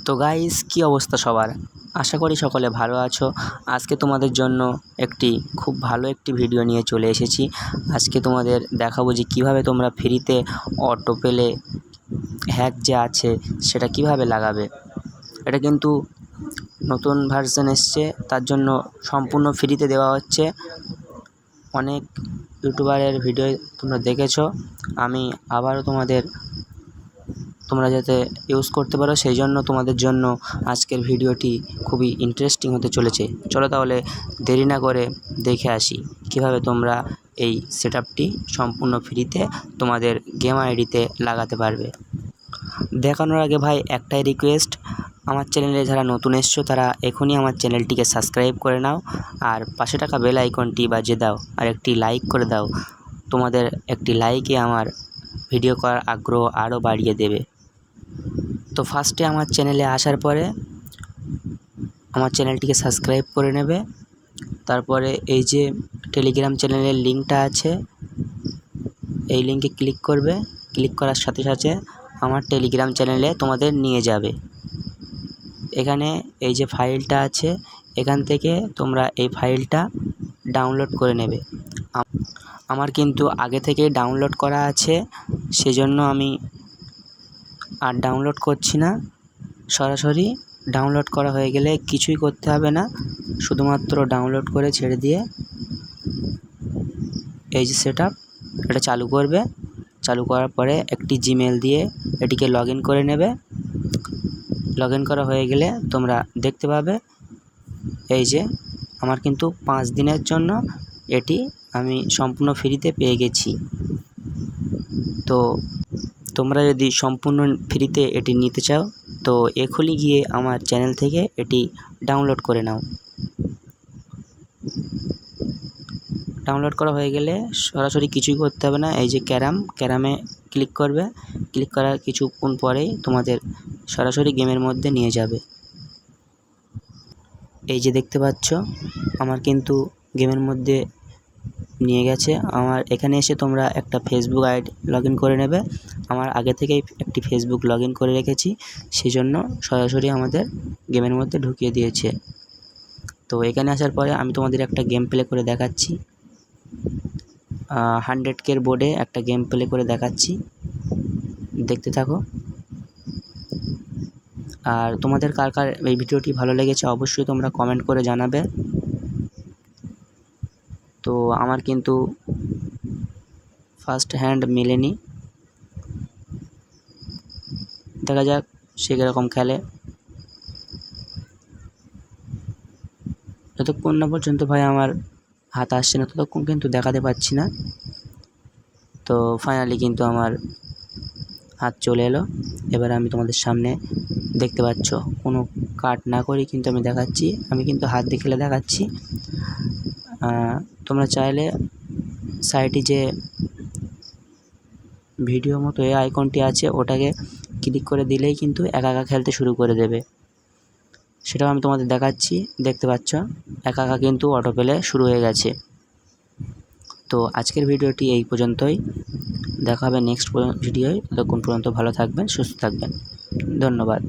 তো গাইস, কি অবস্থা সবার? আশা করি সকলে ভালো আছো। আজকে তোমাদের জন্য খুব ভালো একটি ভিডিও নিয়ে চলে এসেছি। আজকে তোমাদের দেখাবো যে কিভাবে তোমরা ফ্রিতে অটো পেলে হ্যাক যে আছে সেটা কিভাবে লাগাবে। এটা কিন্তু নতুন ভার্সন এসছে, তার জন্য সম্পূর্ণ ফ্রিতে দেওয়া হচ্ছে। অনেক ইউটিউবারের ভিডিও তোমরা দেখেছো, আমি আবারও তোমরা যাতে ইউজ করতে পারো সেই জন্য তোমাদের জন্য আজকের ভিডিওটি খুবই ইন্টারেস্টিং হতে চলেছে। চলো তাহলে দেরি না করে দেখে আসি কিভাবে তোমরা এই সেটআপটি সম্পূর্ণ ফ্রিতে তোমাদের গেম আইডিতে লাগাতে পারবে। দেখানোর আগে ভাই একটাই রিকোয়েস্ট, আমার চ্যানেলে যারা নতুন এসছো তারা এখনই আমার চ্যানেলটিকে সাবস্ক্রাইব করে নাও, আর পাশে থাকা বেল আইকনটি বাজিয়ে দাও, আর একটি লাইক করে দাও। তোমাদের একটি লাইকে আমার ভিডিও করার আগ্রহ আরও বাড়িয়ে দেবে। তো ফার্স্টে আমার চ্যানেলে আসার পরে আমার চ্যানেলটিকে সাবস্ক্রাইব করে নেবে। তারপরে এই যে টেলিগ্রাম চ্যানেলের লিঙ্কটা আছে, এই লিঙ্কে ক্লিক করবে। ক্লিক করার সাথে সাথে আমার টেলিগ্রাম চ্যানেলে তোমাদের নিয়ে যাবে। এখানে এই যে ফাইলটা আছে, এখান থেকে তোমরা এই ফাইলটা ডাউনলোড করে নেবে। আমার কিন্তু আগে থেকে ডাউনলোড করা আছে, সেজন্য আমি আর ডাউনলোড করছি না। সরাসরি ডাউনলোড করা হয়ে গেলে কিছুই করতে হবে না, শুধুমাত্র ডাউনলোড করে ছেড়ে দিয়ে এই যে সেটআপ এটা চালু করবে। চালু করার পরে একটি জিমেল দিয়ে এটিকে লগ ইন করে নেবে। লগ ইন করা হয়ে গেলে তোমরা দেখতে পাবে এই যে আমার কিন্তু 5 দিনের জন্য এটি আমি সম্পূর্ণ ফ্রিতে পেয়ে গেছি। তো তোমরা যদি সম্পূর্ণ ফ্রিতে এটি নিতে চাও তো এখনই গিয়ে আমার চ্যানেল থেকে এটি ডাউনলোড করে নাও। ডাউনলোড করা হয়ে গেলে সরাসরি কিছুই করতে হবে না, এই যে ক্যারামে ক্লিক করবে। ক্লিক করার কিছুক্ষণ পরেই তোমাদের সরাসরি গেমের মধ্যে নিয়ে যাবে। এই যে দেখতে পাচ্ছ আমার কিন্তু গেমের মধ্যে নিয়ে গেছে। আমার এখানে এসে তোমরা একটা ফেসবুক আইডি লগ ইন করে নেবে। আমার আগে থেকেই একটি ফেসবুক লগ ইন করে রেখেছি, সেই জন্য সরাসরি আমাদের গেমের মধ্যে ঢুকিয়ে দিয়েছে। তো এখানে আসার পরে আমি তোমাদের একটা গেম প্লে করে দেখাচ্ছি। 100K বোর্ডে একটা গেম প্লে করে দেখাচ্ছি, দেখতে থাকো। আর তোমাদের কার কার এই ভিডিওটি ভালো লেগেছে অবশ্যই তোমরা কমেন্ট করে জানাবে। তো আমার কিন্তু ফার্স্ট হ্যান্ড মেলেনি, দেখা যাক সে কীরকম খেলে। যতক্ষণ না পর্যন্ত ভাই আমার হাত আসছে না ততক্ষণ কিন্তু দেখাতে পাচ্ছি না। তো ফাইনালি কিন্তু আমার হাত চলে এলো। এবার আমি তোমাদের সামনে দেখতে পাচ্ছ কোনো কাট না করেই কিন্তু আমি দেখাচ্ছি, আমি কিন্তু হাত দিয়ে খেলে দেখাচ্ছি। তোমরা চাইলে সাইডে যে ভিডিও মতো এই আইকনটি আছে ওটাকে ক্লিক করে দিলেই কিন্তু একা একা খেলতে শুরু করে দেবে। সেটাও আমি তোমাদের দেখাচ্ছি, দেখতে পাচ্ছ একা একা কিন্তু অটো প্লে শুরু হয়ে গেছে। তো আজকের ভিডিওটি এই পর্যন্তই, দেখা হবে নেক্সট ভিডিওয়। ততক্ষণ পর্যন্ত ভালো থাকবেন, সুস্থ থাকবেন, ধন্যবাদ।